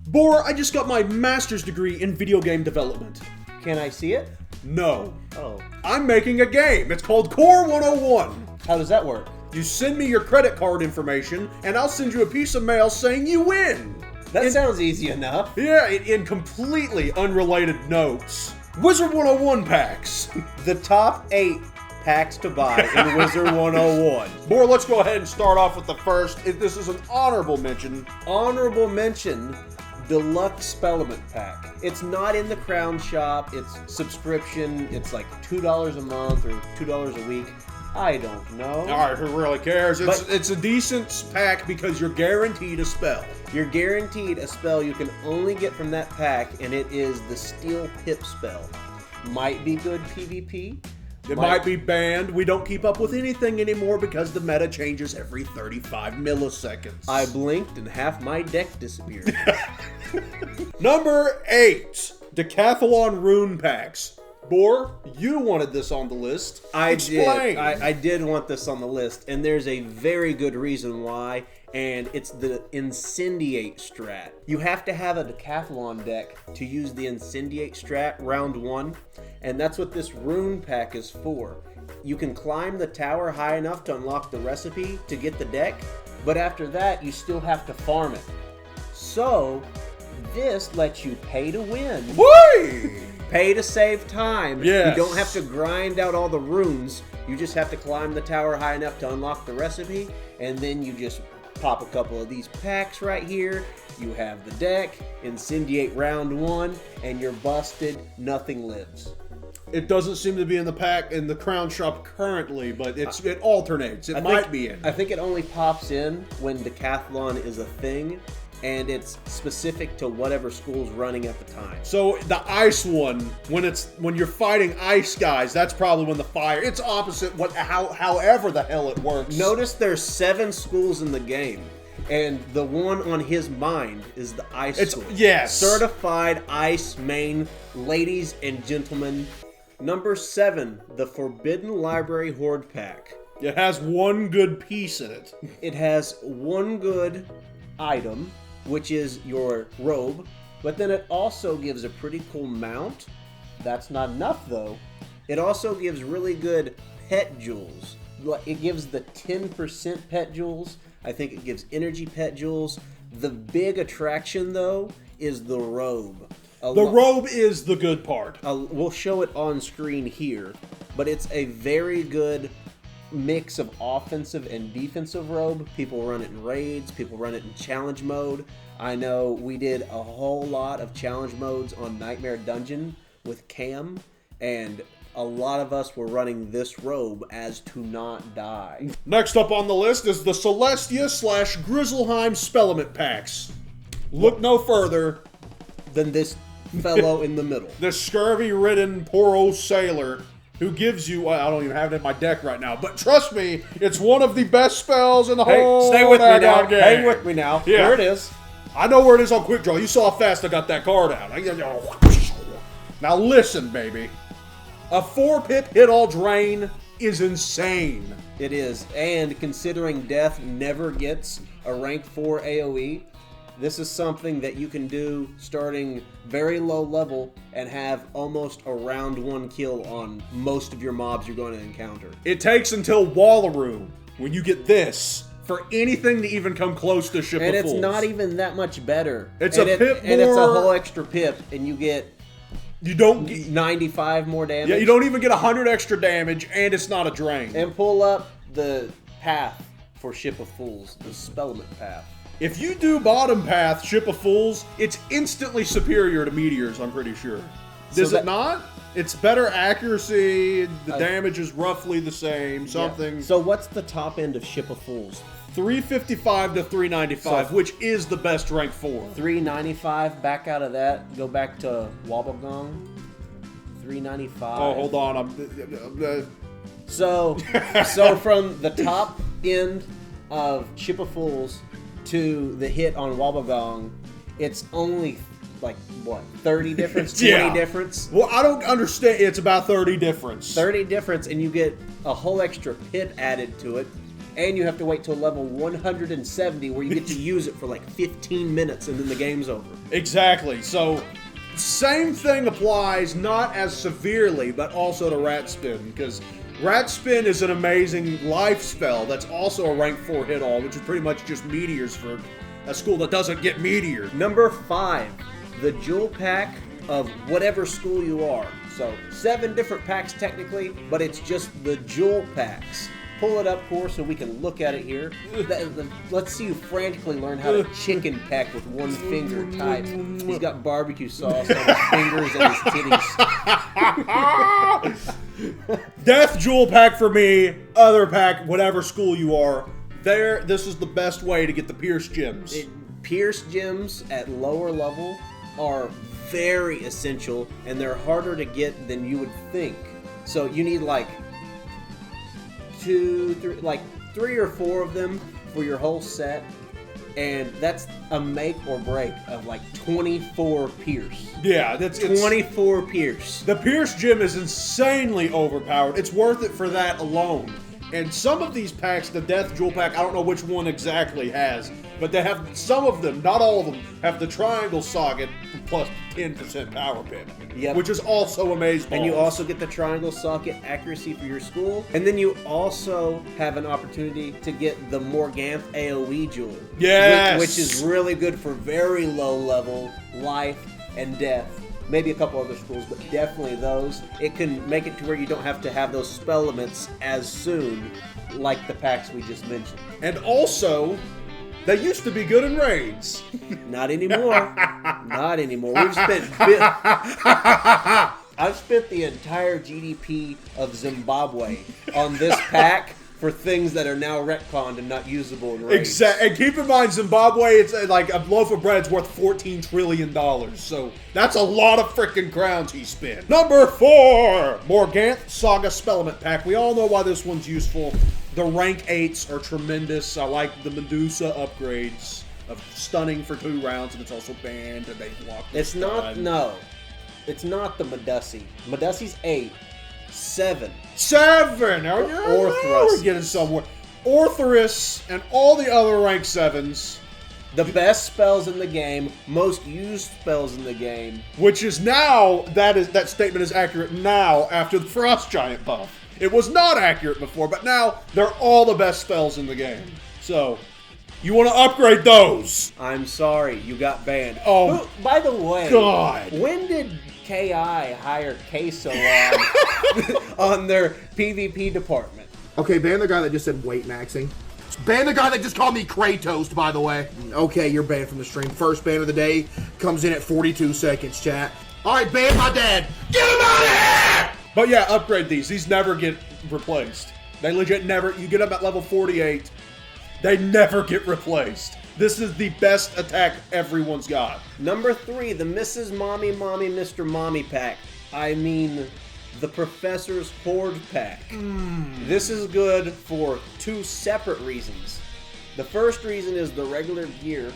Boar, I just got my master's degree in video game development. Can I see it? No. Oh. I'm making a game. It's called Koar 101. How does that work? You send me your credit card information, and I'll send you a piece of mail saying you win. That sounds easy enough. Yeah, in completely unrelated notes. Wizard101 packs. The top 8 packs to buy in Wizard101. Boar, let's go ahead and start off with the first. This is an honorable mention. Honorable mention, Deluxe Spellement Pack. It's not in the Crown Shop. It's subscription. It's like $2 a month or $2 a week. I don't know. Alright, who really cares? It's a decent pack because you're guaranteed a spell. You're guaranteed a spell you can only get from that pack, and it is the Steel Pip spell. Might be good PvP. It might be banned. We don't keep up with anything anymore because the meta changes every 35 milliseconds. I blinked and half my deck disappeared. Number 8. Deckathalon rune packs. Boar, you wanted this on the list. Explain. I did want this on the list, and there's a very good reason why, and it's the Incendiate strat. You have to have a Deckathalon deck to use the Incendiate strat round 1, and that's what this rune pack is for. You can climb the tower high enough to unlock the recipe to get the deck, but after that, you still have to farm it. So, this lets you pay to win. Whee! Pay to save time. Yes. You don't have to grind out all the runes. You just have to climb the tower high enough to unlock the recipe, and then you just pop a couple of these packs right here. You have the deck, Incendiate round 1, and you're busted. Nothing lives. It doesn't seem to be in the pack in the Crown Shop currently, but it alternates. It might be in. I think it only pops in when Deckathalon is a thing, and it's specific to whatever school's running at the time. So the ice one, when you're fighting ice guys, that's probably when the fire. It's opposite however the hell it works. Notice there's 7 schools in the game, and the one on his mind is the ice school. Yes. Certified ice main, ladies and gentlemen. Number 7, the Forbidden Library Hoard Pack. It has one good piece in it. It has one good item, which is your robe, but then it also gives a pretty cool mount. That's not enough though. It also gives really good pet jewels. It gives the 10% pet jewels. I think it gives energy pet jewels. The big attraction though is the robe. The robe is the good part. We'll show it on screen here, but it's a very good mix of offensive and defensive robe. People run it in raids, people run it in challenge mode. I know we did a whole lot of challenge modes on Nightmare Dungeon with Cam, and a lot of us were running this robe as to not die. Next up on the list is the Celestia / Grizzleheim Spellement Packs. Look no further than this fellow in the middle. The scurvy-ridden poor old sailor who gives you, I don't even have it in my deck right now, but trust me, it's one of the best spells in the whole stay with me now. game. Hang with me now. Yeah. There it is. I know where it is on Quick Draw. You saw how fast I got that card out. Now listen, baby. A 4-pip hit all drain is insane. It is, and considering death never gets a rank 4 AoE, this is something that you can do starting very low level and have almost a round 1 kill on most of your mobs you're going to encounter. It takes until Wallaru, when you get this, for anything to even come close to Ship of Fools. And it's not even that much better. It's a pip more... And it's a whole extra pip, and you get... You don't get... 95 more damage. Yeah, you don't even get 100 extra damage, and it's not a drain. And pull up the path for Ship of Fools, the Spellement path. If you do bottom path, Ship of Fools, it's instantly superior to Meteors, I'm pretty sure. Is it not? It's better accuracy, the damage is roughly the same, something. Yeah. So what's the top end of Ship of Fools? 355 to 395, which is the best rank 4. 395, back out of that, go back to Wobblegong. 395. Oh, hold on. So from the top end of Ship of Fools to the hit on Wobblegong, it's only like what, 30 difference, 20 difference? Well, I don't understand. It's about 30 difference. 30 difference, and you get a whole extra pip added to it. and you have to wait till level 170 where you get to use it for like 15 minutes and then the game's over. Exactly. So, same thing applies, not as severely, but also to Rat Spin, because Rat Spin is an amazing life spell that's also a rank 4 hit all, which is pretty much just meteors for a school that doesn't get meteor. Number 5, the jewel pack of whatever school you are. So 7 different packs technically, but it's just the jewel packs. Pull it up, Koar, so we can look at it here. Let's see you frantically learn how to chicken peck with one finger type. He's got barbecue sauce on his fingers and his titties. Death jewel pack for me, other pack, whatever school you are. This is the best way to get the Pierce gems. Pierce gems at lower level are very essential, and they're harder to get than you would think. So you need like 3 or 4 of them for your whole set, and that's a make or break of like 24 Pierce. Yeah, that's 24 Pierce. The Pierce gem is insanely overpowered. It's worth it for that alone. And some of these packs, the Death Jewel pack, I don't know which one exactly has, but they have some of them, not all of them, have the Triangle Saga plus 10% power pip, which is also amazeballs. And you also get the Triangle Socket accuracy for your school, and then you also have an opportunity to get the Morganthe AOE jewel, which is really good for very low level life and death. Maybe a couple other schools, but definitely those. It can make it to where you don't have to have those spell elements as soon, like the packs we just mentioned. And also, they used to be good in raids. Not anymore. Not anymore. I've spent the entire GDP of Zimbabwe on this pack for things that are now retconned and not usable in raids. Exactly. And keep in mind, Zimbabwe, it's like a loaf of bread's worth $14 trillion. So that's a lot of freaking crowns he spent. Number 4, Morganthe Saga Spellement Pack. We all know why this one's useful. The rank 8s are tremendous. I like the Medusa upgrades of stunning for 2 rounds, and it's also banned and they block. It's not the Medusi. Medusi's 8. 7. We're getting somewhere. Orthrus and all the other rank 7s. The best spells in the game, most used spells in the game. Which is now, that statement is accurate now after the Frost Giant buff. It was not accurate before, but now they're all the best spells in the game. So, you want to upgrade those. I'm sorry, you got banned. Oh, by the way, God. When did KI hire Queso on their PvP department? Okay, ban the guy that just said weight maxing. Ban the guy that just called me Kratos, by the way. Okay, you're banned from the stream. First ban of the day comes in at 42 seconds, chat. All right, ban my dad. Get him out of here! But yeah, upgrade these. These never get replaced. They legit never. You get up at level 48, they never get replaced. This is the best attack everyone's got. Number 3, the Mrs. Mommy, Mr. Mommy pack. I mean, the Professor's Hoard Pack. This is good for 2 separate reasons. The first reason is the regular gear,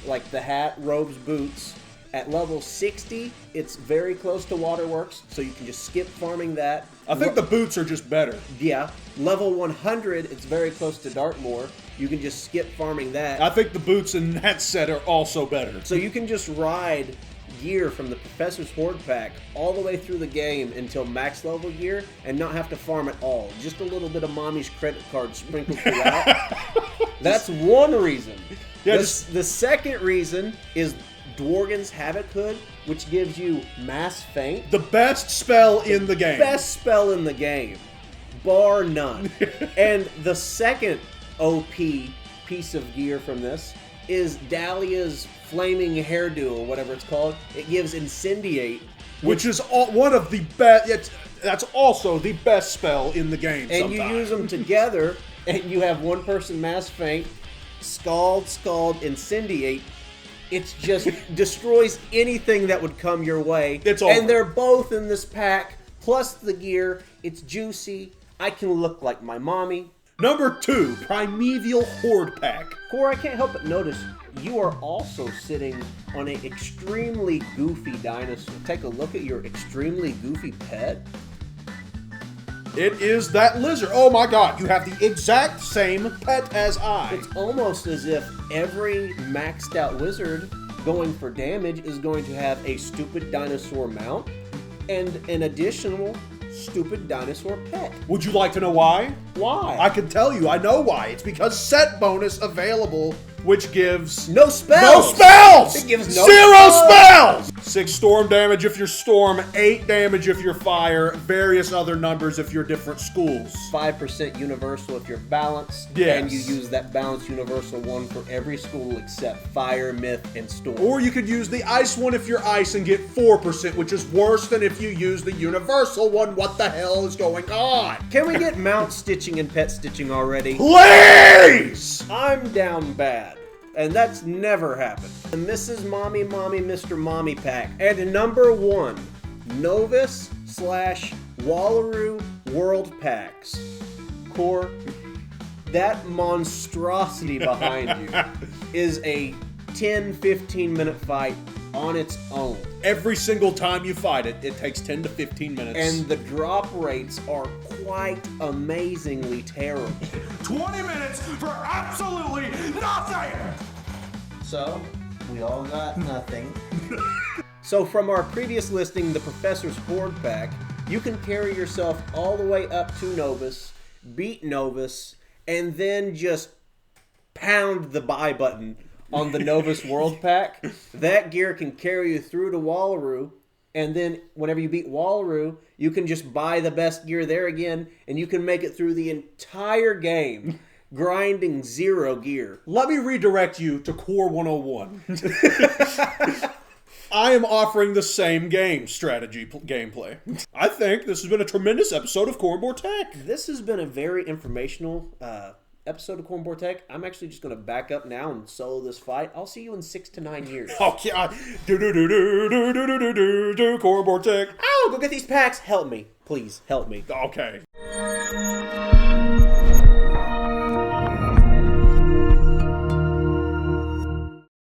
like the hat, robes, boots. At level 60, it's very close to Waterworks, so you can just skip farming that. I think the boots are just better. Yeah. Level 100, it's very close to Dartmoor. You can just skip farming that. I think the boots in that set are also better. So you can just ride gear from the Professor's Hoard Pack all the way through the game until max level gear and not have to farm at all. Just a little bit of mommy's credit card sprinkled throughout. That's one reason. Yeah, the second reason is Dworgen's Havoc Hood, which gives you Mass Feint. The best spell in the game. Best spell in the game. Bar none. And the second OP piece of gear from this is Dahlia's Flaming Hairdo, or whatever it's called. It gives Incendiate. Which is one of the best. That's also the best spell in the game. And you use them together, and you have one person Mass Feint, Scald, Incendiate. It just destroys anything that would come your way. It's over. And they're both in this pack, plus the gear. It's juicy. I can look like my mommy. Number 2, Primeval Hoard Pack. Koar, I can't help but notice you are also sitting on an extremely goofy dinosaur. Take a look at your extremely goofy pet. It is that lizard. Oh my god, you have the exact same pet as I. It's almost as if every maxed out wizard going for damage is going to have a stupid dinosaur mount and an additional stupid dinosaur pet. Would you like to know why? Why? I can tell you, I know why. It's because set bonus available, which gives no spells! No spells! It gives no Zero spells! 6 storm damage if you're storm, 8 damage if you're fire, various other numbers if you're different schools. 5% universal if you're balanced, Yes. and you use that balanced universal one for every school except fire, myth, and storm. Or you could use the ice one if you're ice and get 4%, which is worse than if you use the universal one. What the hell is going on? Can we get mount stitching and pet stitching already? Please! I'm down bad. And that's never happened. The Mrs. Mommy Mommy Mr. Mommy pack. And number 1, Novus / Wallaru World Packs. Koar, that monstrosity behind you is a 10-15 minute fight on its own. Every single time you fight it, it takes 10 to 15 minutes. And the drop rates are quite amazingly terrible. 20 minutes for absolutely nothing! So, we all got nothing. So from our previous listing, the Professor's Hoard Pack, you can carry yourself all the way up to Novus, beat Novus, and then just pound the buy button on the Novus World Pack. That gear can carry you through to Wallaru, and then whenever you beat Wallaru, you can just buy the best gear there again, and you can make it through the entire game, grinding 0 gear. Let me redirect you to Koar 101. I am offering the same game strategy gameplay. I think this has been a tremendous episode of Koar and Bore Tech. This has been a very informational episode of Koar and Bore Tech. I'm actually just going to back up now and solo this fight. I'll see you in 6 to 9 years. Oh, yeah. Koar and Bore Tech. Oh, go get these packs. Help me. Please, help me. Okay.